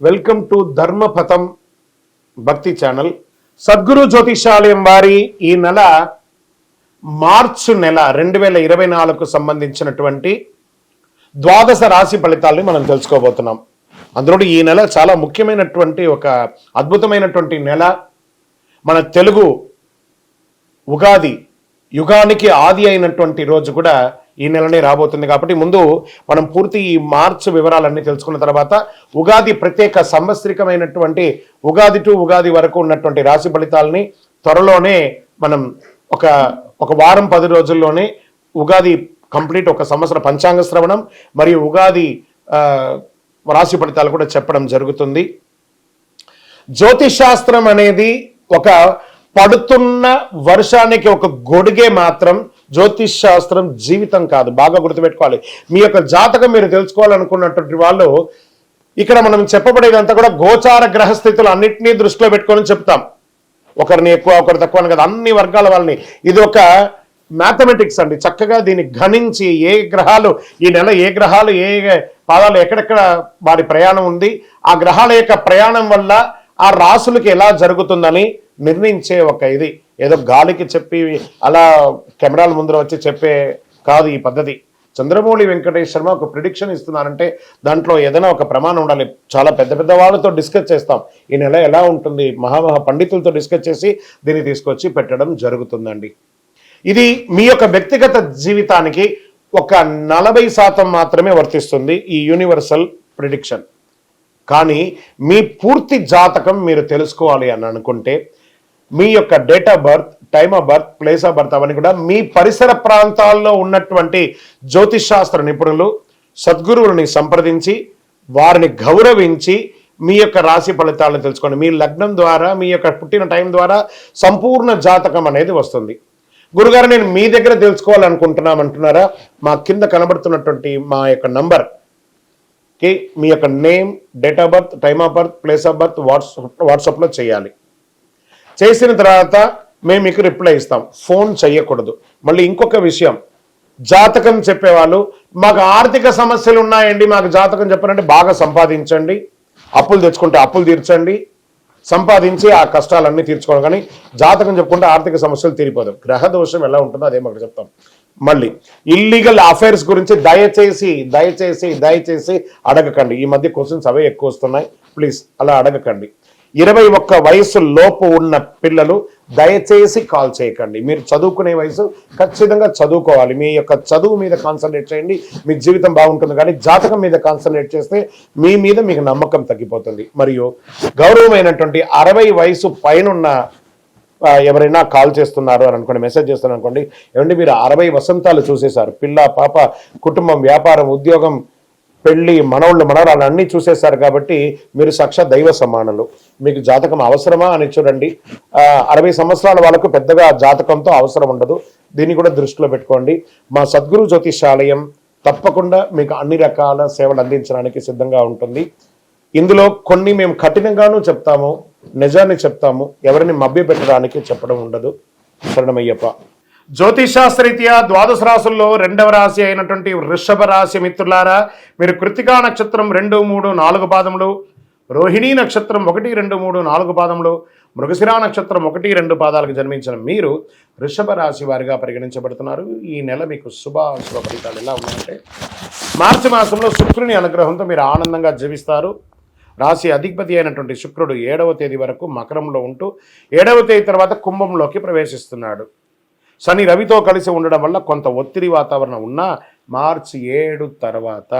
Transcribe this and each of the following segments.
Welcome to ధర్మపథం భక్తి channel. Sadhguru జ్యోతిషాలయం వారి ఈ నెల మార్చి నెల 2024కు సంబంధించినటువంటి ద్వాదశ రాశి ఫలితాలని మనం తెలుసుకోబోతున్నాం. అందులో ఈ నెల చాలా ముఖ్యమైనటువంటి ఒక అద్భుతమైనటువంటి నెల. మన తెలుగు ఉగాది యుగానికి ఆది అయినటువంటి రోజు కూడా ఈ నెలనే రాబోతుంది. కాబట్టి ముందు మనం పూర్తి ఈ మార్చి వివరాలన్నీ తెలుసుకున్న తర్వాత ఉగాది ప్రత్యేక సంవత్సరికమైనటువంటి ఉగాది టు ఉగాది వరకు ఉన్నటువంటి రాశి ఫలితాలని త్వరలోనే మనం ఒక వారం 10 రోజుల్లోనే ఉగాది కంప్లీట్ ఒక సంవత్సర పంచాంగ శ్రవణం మరియు ఉగాది రాశి ఫలితాలు కూడా చెప్పడం జరుగుతుంది. జ్యోతిష్ శాస్త్రం అనేది ఒక పడుతున్న వర్షానికి ఒక గొడుగే మాత్రం. జ్యోతిష్ శాస్త్రం జీవితం కాదు, బాగా గుర్తుపెట్టుకోవాలి. మీ యొక్క జాతకం మీరు తెలుసుకోవాలనుకున్నటువంటి వాళ్ళు ఇక్కడ మనం చెప్పబడేదంతా కూడా గోచార గ్రహస్థితులు అన్నింటినీ దృష్టిలో పెట్టుకొని చెప్తాం. ఒకరిని ఎక్కువ ఒకరు తక్కువ అని కదా, అన్ని వర్గాల వాళ్ళని. ఇది ఒక మ్యాథమెటిక్స్ అండి. చక్కగా దీన్ని గణించి ఏ గ్రహాలు ఈ నెల ఏ గ్రహాలు ఏ పాదాలు ఎక్కడెక్కడ వారి ప్రయాణం ఉంది, ఆ గ్రహాల యొక్క ప్రయాణం వల్ల ఆ రాసులకి ఎలా జరుగుతుందని నిర్ణయించే ఒక ఇది. ఏదో గాలికి చెప్పి అలా కెమెరాల ముందర వచ్చి చెప్పే కాదు ఈ పద్ధతి. చంద్రమౌళి వెంకటేష్ శర్మ ఒక ప్రిడిక్షన్ ఇస్తున్నారంటే దాంట్లో ఏదైనా ఒక ప్రమాణం ఉండాలి. చాలా పెద్ద పెద్ద వాళ్ళతో డిస్కస్ చేస్తాం. ఈ నెల ఎలా ఉంటుంది, మహామహా పండితులతో డిస్కస్ చేసి దీన్ని తీసుకొచ్చి పెట్టడం జరుగుతుందండి. ఇది మీ యొక్క వ్యక్తిగత జీవితానికి ఒక 40% మాత్రమే వర్తిస్తుంది ఈ యూనివర్సల్ ప్రిడిక్షన్. కానీ మీ పూర్తి జాతకం మీరు తెలుసుకోవాలి అని అనుకుంటే మీ యొక్క date of birth, time of birth, place of birth అవన్నీ కూడా మీ పరిసర ప్రాంతాల్లో ఉన్నటువంటి జ్యోతిష్ శాస్త్ర నిపుణులు సద్గురువులని సంప్రదించి వారిని గౌరవించి మీ యొక్క రాశి ఫలితాలను తెలుసుకోండి. మీ లగ్నం ద్వారా మీ యొక్క పుట్టిన టైం ద్వారా సంపూర్ణ జాతకం అనేది వస్తుంది. గురుగారు నేను మీ దగ్గర తెలుసుకోవాలనుకుంటున్నామంటున్నారా? మా కింద కనబడుతున్నటువంటి మా యొక్క నంబర్కి మీ యొక్క name, date of birth, time of birth, place of birth వాట్సాప్లో చేయాలి. చేసిన తర్వాత మేము మీకు రిప్లై ఇస్తాం. ఫోన్ చేయకూడదు. మళ్ళీ ఇంకొక విషయం, జాతకం చెప్పేవాళ్ళు మాకు ఆర్థిక సమస్యలు ఉన్నాయండి, మాకు జాతకం చెప్పారంటే బాగా సంపాదించండి, అప్పులు తెచ్చుకుంటే అప్పులు తీర్చండి, సంపాదించి ఆ కష్టాలన్నీ తీర్చుకోవడం. కానీ జాతకం చెప్పుకుంటే ఆర్థిక సమస్యలు తీరిపోదు. గ్రహ దోషం ఎలా ఉంటుందో అదే మాకు చెప్తాం. మళ్ళీ ఇల్లీగల్ అఫైర్స్ గురించి దయచేసి దయచేసి దయచేసి అడగకండి. ఈ మధ్య క్వశ్చన్స్ అవే ఎక్కువ వస్తున్నాయి. ప్లీజ్ అలా అడగకండి. 21 వయసు లోపు ఉన్న పిల్లలు దయచేసి కాల్ చేయకండి. మీరు చదువుకునే వయసు ఖచ్చితంగా చదువుకోవాలి. మీ యొక్క చదువు మీద కాన్సన్ట్రేట్ చేయండి, మీ జీవితం బాగుంటుంది. కానీ జాతకం మీద కాన్సన్ట్రేట్ చేస్తే మీ మీద మీకు నమ్మకం తగ్గిపోతుంది. మరియు గౌరవమైనటువంటి 60 వయసు పైనున్న ఎవరైనా కాల్ చేస్తున్నారు అని అనుకోండి, మెసేజ్ చేస్తున్నారు అనుకోండి, ఏమంటే మీరు 60 వసంతాలు చూసేశారు, పిల్ల పాప కుటుంబం వ్యాపారం ఉద్యోగం పెళ్లి మనోళ్ళు మనవరాలు అన్నీ చూసేశారు. కాబట్టి మీరు సాక్షాత్ దైవ సమానులు. మీకు జాతకం అవసరమా అని చూడండి. 60 సంవత్సరాల వాళ్ళకు పెద్దగా జాతకంతో అవసరం ఉండదు. దీన్ని కూడా దృష్టిలో పెట్టుకోండి. మా సద్గురు జ్యోతిషాలయం తప్పకుండా మీకు అన్ని రకాల సేవలు అందించడానికి సిద్ధంగా ఉంటుంది. ఇందులో కొన్ని మేము కఠినంగానూ చెప్తాము, నిజాన్ని చెప్తాము. ఎవరిని మభ్యపెట్టడానికి చెప్పడం ఉండదు. శరణమయ్యప్ప. జ్యోతిషాస్త్రరీత్యా ద్వాదశ రాశుల్లో 2వ రాశి అయినటువంటి వృషభ రాశి మిత్రులారా, మీరు కృత్తికా నక్షత్రం 2, 3, 4 పాదములు, రోహిణీ నక్షత్రం 1, 2, 3, 4 పాదములు, మృగశిరా నక్షత్రం 1, 2 పాదాలకు జన్మించిన మీరు వృషభ రాశి వారిగా పరిగణించబడుతున్నారు. ఈ నెల మీకు శుభాశుభ ఫలితాలు ఎలా ఉన్నాయంటే, మార్చి మాసంలో శుక్రుని అనుగ్రహంతో మీరు ఆనందంగా జీవిస్తారు. రాశి అధిపతి అయినటువంటి శుక్రుడు 7వ తేదీ వరకు మకరంలో ఉంటూ 7వ తేదీ తర్వాత కుంభంలోకి ప్రవేశిస్తున్నాడు. శని రవితో కలిసి ఉండడం వల్ల కొంత ఒత్తిడి వాతావరణం ఉన్నా మార్చి 7 తర్వాత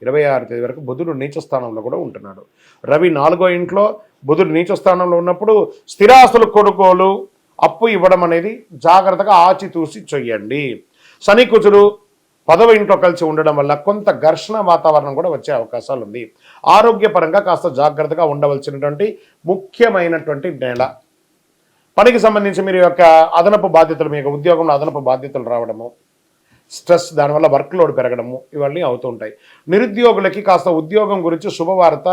26 తేదీ వరకు బుధుడు నీచ స్థానంలో కూడా ఉంటున్నాడు. రవి 4వ ఇంట్లో, బుధుడు నీచ స్థానంలో ఉన్నప్పుడు స్థిరాస్తులు కొనుగోలు అప్పు ఇవ్వడం అనేది జాగ్రత్తగా ఆచితూసి చెయ్యండి. శని కుజుడు 10వ ఇంట్లో కలిసి ఉండడం వల్ల కొంత ఘర్షణ వాతావరణం కూడా వచ్చే అవకాశాలు ఉంది. ఆరోగ్యపరంగా కాస్త జాగ్రత్తగా ఉండవలసినటువంటి ముఖ్యమైనటువంటి నెల. పనికి సంబంధించి మీరు యొక్క అదనపు బాధ్యతలు, మీ యొక్క ఉద్యోగంలో అదనపు బాధ్యతలు రావడము, స్ట్రెస్, దానివల్ల వర్క్ లోడ్ పెరగడము ఇవన్నీ అవుతూ ఉంటాయి. నిరుద్యోగులకి కాస్త ఉద్యోగం గురించి శుభవార్త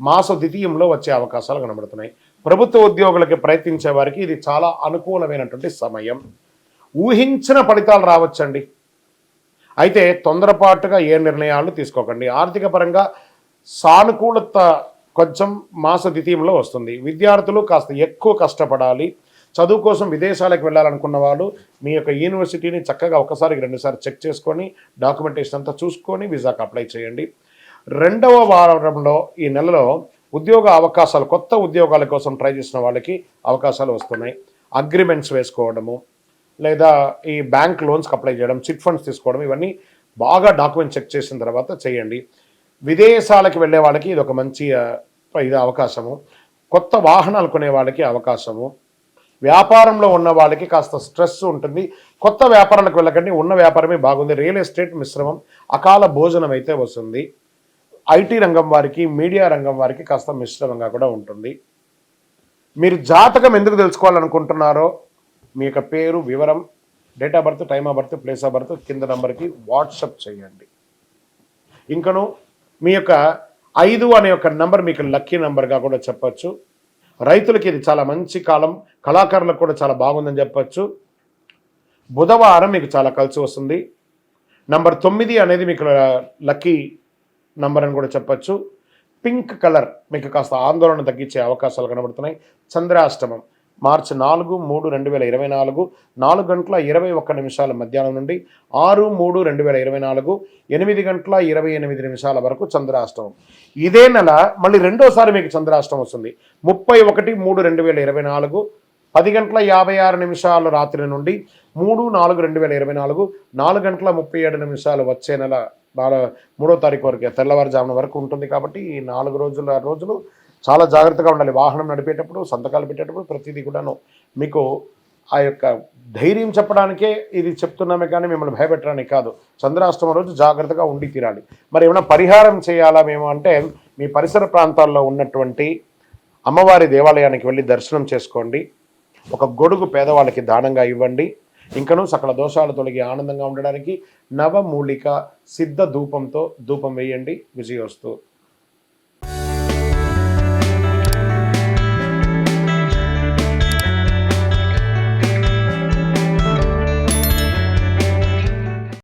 మాస ద్వితీయంలో వచ్చే అవకాశాలు కనబడుతున్నాయి. ప్రభుత్వ ఉద్యోగులకి ప్రయత్నించే వారికి ఇది చాలా అనుకూలమైనటువంటి సమయం. ఊహించిన ఫలితాలు రావచ్చండి. అయితే తొందరపాటుగా ఏ నిర్ణయాలు తీసుకోకండి. ఆర్థిక పరంగా సానుకూలత కొంచెం మాస ద్వితీయంలో వస్తుంది. విద్యార్థులు కాస్త ఎక్కువ కష్టపడాలి. చదువు కోసం విదేశాలకు వెళ్ళాలనుకున్న వాళ్ళు మీ యొక్క యూనివర్సిటీని చక్కగా ఒకసారికి 2 సార్లు చెక్ చేసుకొని డాక్యుమెంటేషన్ అంతా చూసుకొని వీసాకు అప్లై చేయండి. 2వ వారంలో ఈ నెలలో ఉద్యోగ అవకాశాలు, కొత్త ఉద్యోగాల కోసం ట్రై చేసిన వాళ్ళకి అవకాశాలు వస్తున్నాయి. అగ్రిమెంట్స్ వేసుకోవడము, లేదా ఈ బ్యాంక్ లోన్స్కి అప్లై చేయడం, చిట్ ఫండ్స్ తీసుకోవడం, ఇవన్నీ బాగా డాక్యుమెంట్ చెక్ చేసిన తర్వాత చేయండి. విదేశాలకు వెళ్ళే వాళ్ళకి ఇది ఒక మంచి ఇది అవకాశము. కొత్త వాహనాలు కొనే వాళ్ళకి అవకాశము. వ్యాపారంలో ఉన్న వాళ్ళకి కాస్త స్ట్రెస్ ఉంటుంది. కొత్త వ్యాపారాలకు వెళ్ళకండి, ఉన్న వ్యాపారమే బాగుంది. రియల్ ఎస్టేట్ మిశ్రమం, అకాల భోజనం అయితే వస్తుంది. ఐటీ రంగం వారికి, మీడియా రంగం వారికి కాస్త మిశ్రమంగా కూడా ఉంటుంది. మీరు జాతకం ఎందుకు తెలుసుకోవాలనుకుంటున్నారో మీ యొక్క పేరు, వివరం, date of birth, time of birth, place of birth కింద నంబర్కి వాట్సప్ చేయండి. ఇంకను మీ యొక్క 5 అనే ఒక నంబర్ మీకు లక్కీ నంబర్గా కూడా చెప్పచ్చు. రైతులకి ఇది చాలా మంచి కాలం, కళాకారులకు కూడా చాలా బాగుందని చెప్పచ్చు. బుధవారం మీకు చాలా కలిసి వస్తుంది. నంబర్ 9 అనేది మీకు లక్కీ నంబర్ అని కూడా చెప్పచ్చు. పింక్ కలర్ మీకు కాస్త ఆందోళన తగ్గించే అవకాశాలు కనబడుతున్నాయి. చంద్రాష్టమం మార్చి 4/3/2024 4:21 మధ్యాహ్నం నుండి 6/3/2024 8:28 వరకు చంద్రాష్టమం. ఇదే నెల మళ్ళీ రెండోసారి మీకు చంద్రాష్టమం వస్తుంది. 31/3/2024 10:56 రాత్రి నుండి 3/4/2024 4:37 వచ్చే నెల 3వ తారీఖు వరకు తెల్లవారుజామున వరకు ఉంటుంది. కాబట్టి ఈ 4 రోజులు చాలా జాగ్రత్తగా ఉండాలి. వాహనం నడిపేటప్పుడు, సంతకాలు పెట్టేటప్పుడు ప్రతిదీ కూడాను మీకు ఆ యొక్క ధైర్యం చెప్పడానికే ఇది చెప్తున్నామే కానీ మిమ్మల్ని భయపెట్టడానికి కాదు. చంద్రాష్టమ రోజు జాగ్రత్తగా ఉండి తీరాలి. మరి ఏమైనా పరిహారం చేయాలా మేము అంటే, మీ పరిసర ప్రాంతాల్లో ఉన్నటువంటి అమ్మవారి దేవాలయానికి వెళ్ళి దర్శనం చేసుకోండి. ఒక గొడుగు పేదవాళ్ళకి దానంగా ఇవ్వండి. ఇంకనూ సకల దోషాలు తొలగి ఆనందంగా ఉండడానికి నవమూలిక సిద్ధ ధూపంతో ధూపం వేయండి. విజయోస్తు.